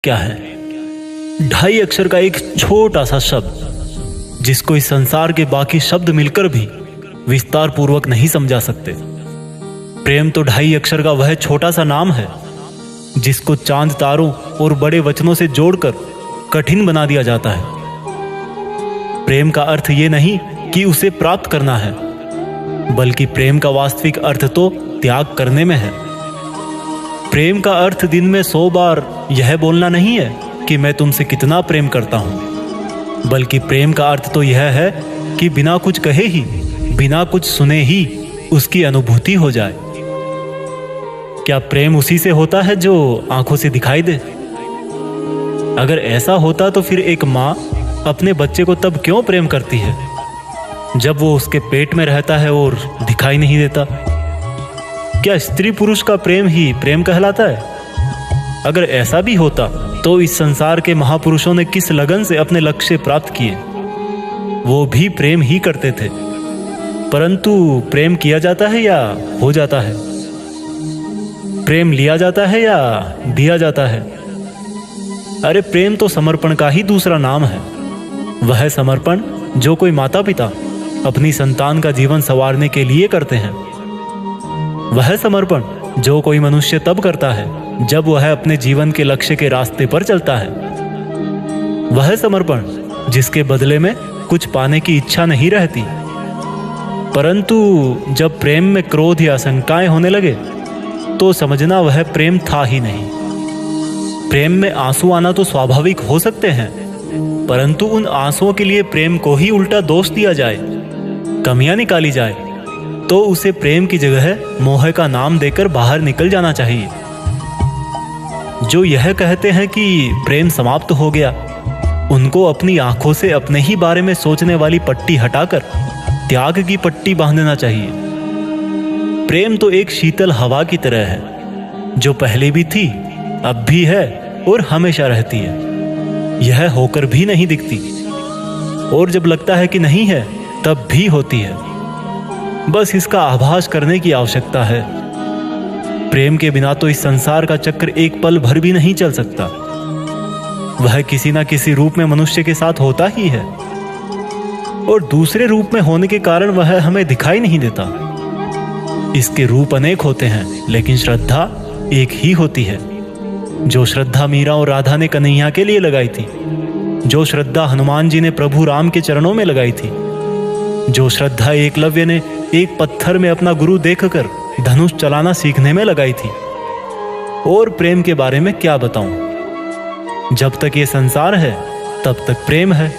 क्या है? 2.5 अक्षर का एक छोटा सा शब्द जिसको इस संसार के बाकी शब्द मिलकर भी विस्तार पूर्वक नहीं समझा सकते। प्रेम तो 2.5 अक्षर का वह छोटा सा नाम है जिसको चांद तारों और बड़े वचनों से जोड़कर कठिन बना दिया जाता है। प्रेम का अर्थ ये नहीं कि उसे प्राप्त करना है, बल्कि प्रेम का वास्तविक अर्थ तो त्याग करने में है। प्रेम का अर्थ दिन में 100 बार यह बोलना नहीं है कि मैं तुमसे कितना प्रेम करता हूं, बल्कि प्रेम का अर्थ तो यह है कि बिना कुछ कहे ही, बिना कुछ सुने ही उसकी अनुभूति हो जाए। क्या प्रेम उसी से होता है जो आंखों से दिखाई दे? अगर ऐसा होता तो फिर एक माँ अपने बच्चे को तब क्यों प्रेम करती है जब वो उसके पेट में रहता है और दिखाई नहीं देता? क्या स्त्री पुरुष का प्रेम ही प्रेम कहलाता है? अगर ऐसा भी होता तो इस संसार के महापुरुषों ने किस लगन से अपने लक्ष्य प्राप्त किए? वो भी प्रेम ही करते थे, परंतु प्रेम किया जाता है या हो जाता है? प्रेम लिया जाता है या दिया जाता है? अरे प्रेम तो समर्पण का ही दूसरा नाम है। वह समर्पण जो कोई माता पिता अपनी संतान का जीवन संवारने के लिए करते हैं, वह समर्पण जो कोई मनुष्य तब करता है जब वह अपने जीवन के लक्ष्य के रास्ते पर चलता है, वह समर्पण जिसके बदले में कुछ पाने की इच्छा नहीं रहती। परंतु जब प्रेम में क्रोध या शंकाएं होने लगे तो समझना वह प्रेम था ही नहीं। प्रेम में आंसू आना तो स्वाभाविक हो सकते हैं, परंतु उन आंसुओं के लिए प्रेम को ही उल्टा दोष दिया जाए, कमियां निकाली जाए, तो उसे प्रेम की जगह मोह का नाम देकर बाहर निकल जाना चाहिए। जो यह कहते हैं कि प्रेम समाप्त हो गया, उनको अपनी आंखों से अपने ही बारे में सोचने वाली पट्टी हटाकर त्याग की पट्टी बांधना चाहिए। प्रेम तो एक शीतल हवा की तरह है, जो पहले भी थी, अब भी है और हमेशा रहती है। यह होकर भी नहीं दिखती, और जब लगता है कि नहीं है तब भी होती है। बस इसका आभास करने की आवश्यकता है। प्रेम के बिना तो इस संसार का चक्र एक पल भर भी नहीं चल सकता। वह किसी ना किसी रूप में मनुष्य के साथ होता ही है, और दूसरे रूप में होने के कारण वह हमें दिखाई नहीं देता। इसके रूप अनेक होते हैं, लेकिन श्रद्धा एक ही होती है। जो श्रद्धा मीरा और राधा ने कन्हैया के लिए लगाई थी, जो श्रद्धा हनुमान जी ने प्रभु राम के चरणों में लगाई थी, जो श्रद्धा एकलव्य ने एक पत्थर में अपना गुरु देखकर धनुष चलाना सीखने में लगाई थी। और प्रेम के बारे में क्या बताऊं? जब तक ये संसार है तब तक प्रेम है,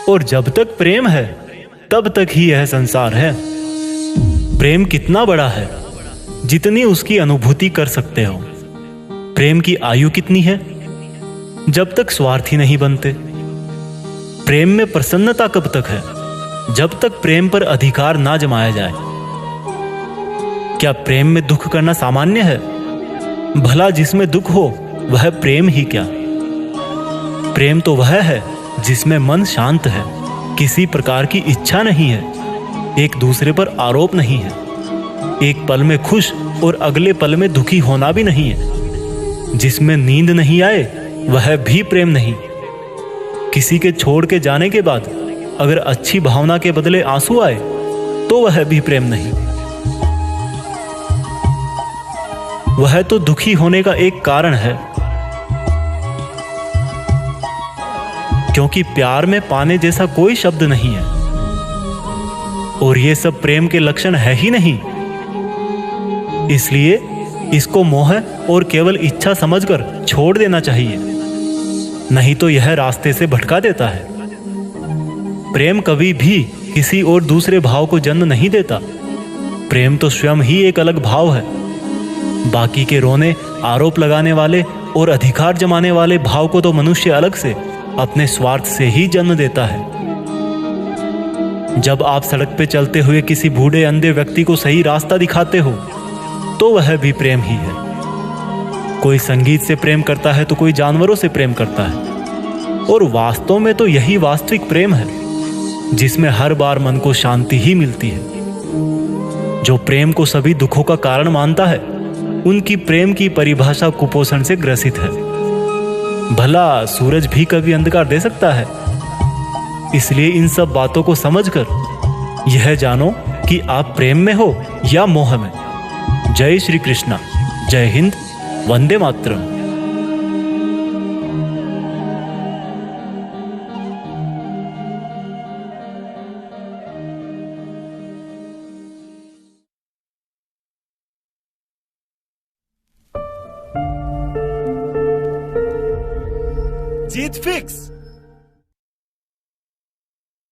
और जब तक प्रेम है तब तक ही यह संसार है। प्रेम कितना बड़ा है, जितनी उसकी अनुभूति कर सकते हो। प्रेम की आयु कितनी है, जब तक स्वार्थी नहीं बनते। प्रेम में प्रसन्नता कब तक है, जब तक प्रेम पर अधिकार ना जमाया जाए। क्या प्रेम में दुख करना सामान्य है? भला जिसमें दुख हो वह प्रेम ही क्या? प्रेम तो वह है जिसमें मन शांत है, किसी प्रकार की इच्छा नहीं है, एक दूसरे पर आरोप नहीं है, एक पल में खुश और अगले पल में दुखी होना भी नहीं है, जिसमें नींद नहीं आए वह भी प्रेम नहीं। किसी के छोड़ के जाने के बाद अगर अच्छी भावना के बदले आंसू आए तो वह भी प्रेम नहीं। वह तो दुखी होने का एक कारण है, क्योंकि प्यार में पाने जैसा कोई शब्द नहीं है, और ये सब प्रेम के लक्षण है ही नहीं। इसलिए इसको मोह और केवल इच्छा समझकर छोड़ देना चाहिए, नहीं तो यह रास्ते से भटका देता है। प्रेम कभी भी किसी और दूसरे भाव को जन्म नहीं देता। प्रेम तो स्वयं ही एक अलग भाव है। बाकी के रोने, आरोप लगाने वाले और अधिकार जमाने वाले भाव को तो मनुष्य अलग से अपने स्वार्थ से ही जन्म देता है। जब आप सड़क पे चलते हुए किसी बूढ़े अंधे व्यक्ति को सही रास्ता दिखाते हो तो वह भी प्रेम ही है। कोई संगीत से प्रेम करता है तो कोई जानवरों से प्रेम करता है, और वास्तव में तो यही वास्तविक प्रेम है, जिसमें हर बार मन को शांति ही मिलती है। जो प्रेम को सभी दुखों का कारण मानता है, उनकी प्रेम की परिभाषा कुपोषण से ग्रसित है। भला सूरज भी कभी अंधकार दे सकता है। इसलिए इन सब बातों को समझकर यह जानो कि आप प्रेम में हो या मोह में। जय श्री कृष्णा, जय हिंद, वंदे मातरम। जीत फिक्स।